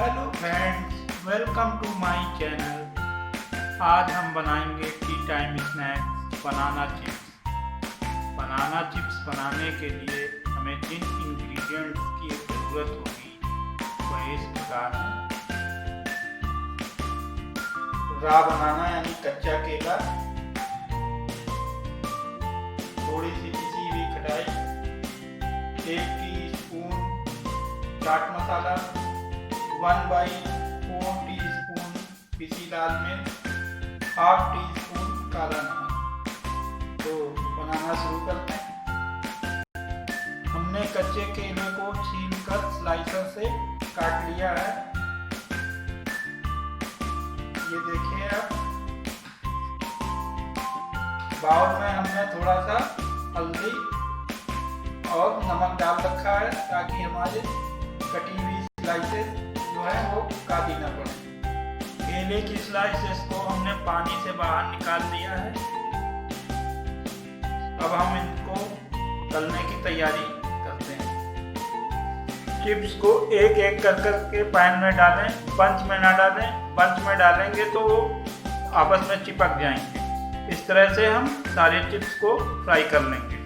Hello friends, welcome to my channel. आज हम बनाएंगे tea time snacks banana chips. Banana chips बनाने के लिए हमें जिन इंग्रेडिएंट्स की ज़रूरत होगी वह इस प्रकार है। रा बनाना यानी कच्चा केला, थोड़ी सी पिसी हुई खटाई, 1 टीस्पून चाट मसाला, 1/4 टीस्पून पिसी लाल मिर्च, हाफ टीस्पून काला नमक। तो बनाना शुरू करते हैं। हमने कच्चे केले को छीलकर स्लाइसर से काट लिया है। ये देखिए आप। बाउल में हमने थोड़ा सा हल्दी और नमक डाल रखा है ताकि हमारे कटी हुई स्लाइसेस जो है वो काटी ना पड़े। केले की स्लाइसेस को हमने पानी से बाहर निकाल दिया है। अब हम इनको तलने की तैयारी करते हैं। चिप्स को एक एक कर के पैन में डालें, बंच में ना डालें। बंच में डालेंगे तो वो आपस में चिपक जाएंगे। इस तरह से हम सारे चिप्स को फ्राई कर लेंगे।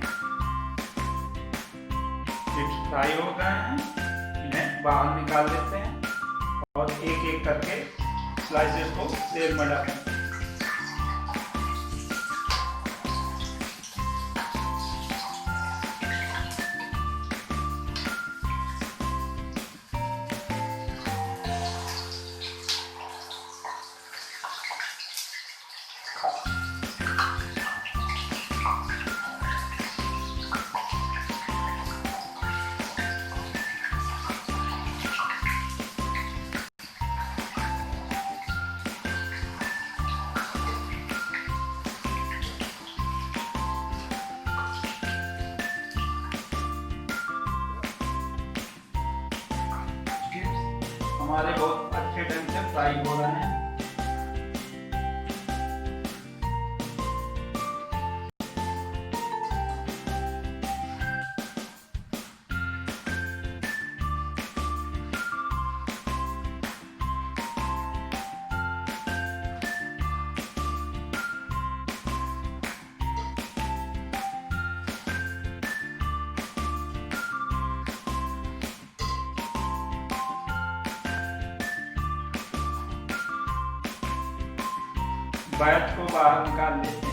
चिप्स फ्राई हो गए हैं, इन्हें बाहर निकाल लेते हैं और एक एक करके स्लाइसेस को तेल में डालें। हमारे बहुत अच्छे ढंग से फ्राई हो रहे हैं। बैच को बाहर निकाल लेते हैं।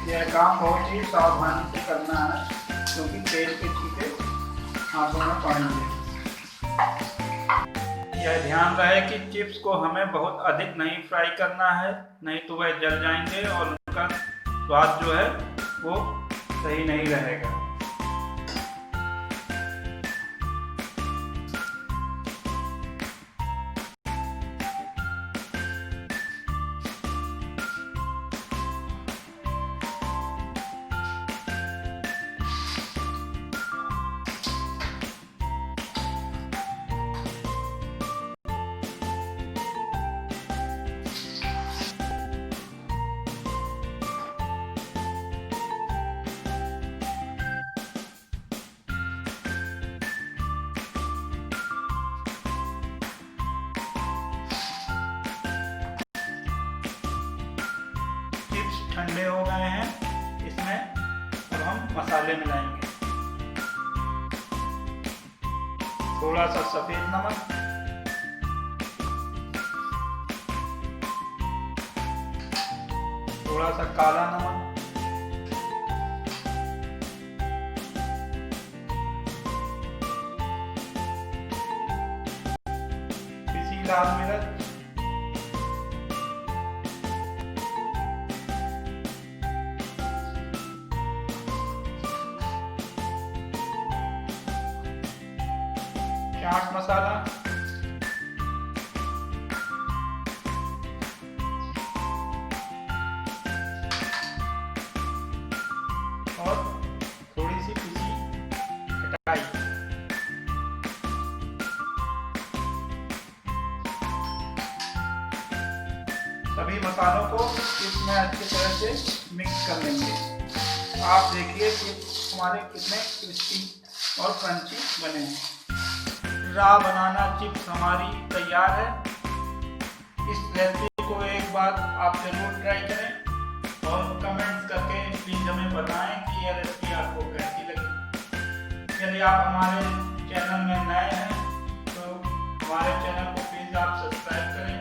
यह काम बहुत ही सावधानी से करना है क्योंकि तेल के छींटे हाथों में पड़ेंगे। यह ध्यान रहे कि चिप्स को हमें बहुत अधिक नहीं फ्राई करना है, नहीं तो वह जल जाएंगे और उनका स्वाद जो है वो सही नहीं रहेगा। ठंडे हो गए हैं, इसमें अब हम मसाले मिलाएंगे। थोड़ा सा सफेद नमक, थोड़ा सा काला नमक, पिसी लाल मिर्च, चाट मसाला, और थोड़ी सी पिसी खटाई। सभी मसालों को इसमें अच्छी तरह से मिक्स कर लेंगे। आप देखिए कि हमारे कितने क्रिस्पी और क्रंची बने हैं। रा बनाना चिप्स हमारी तैयार है। इस रेसिपी को एक बार आप जरूर ट्राई करें और कमेंट्स करके प्लीज़ हमें बताएं कि यह रेसिपी आपको कैसी लगी। यदि आप हमारे चैनल में नए हैं तो हमारे चैनल को प्लीज़ आप सब्सक्राइब करें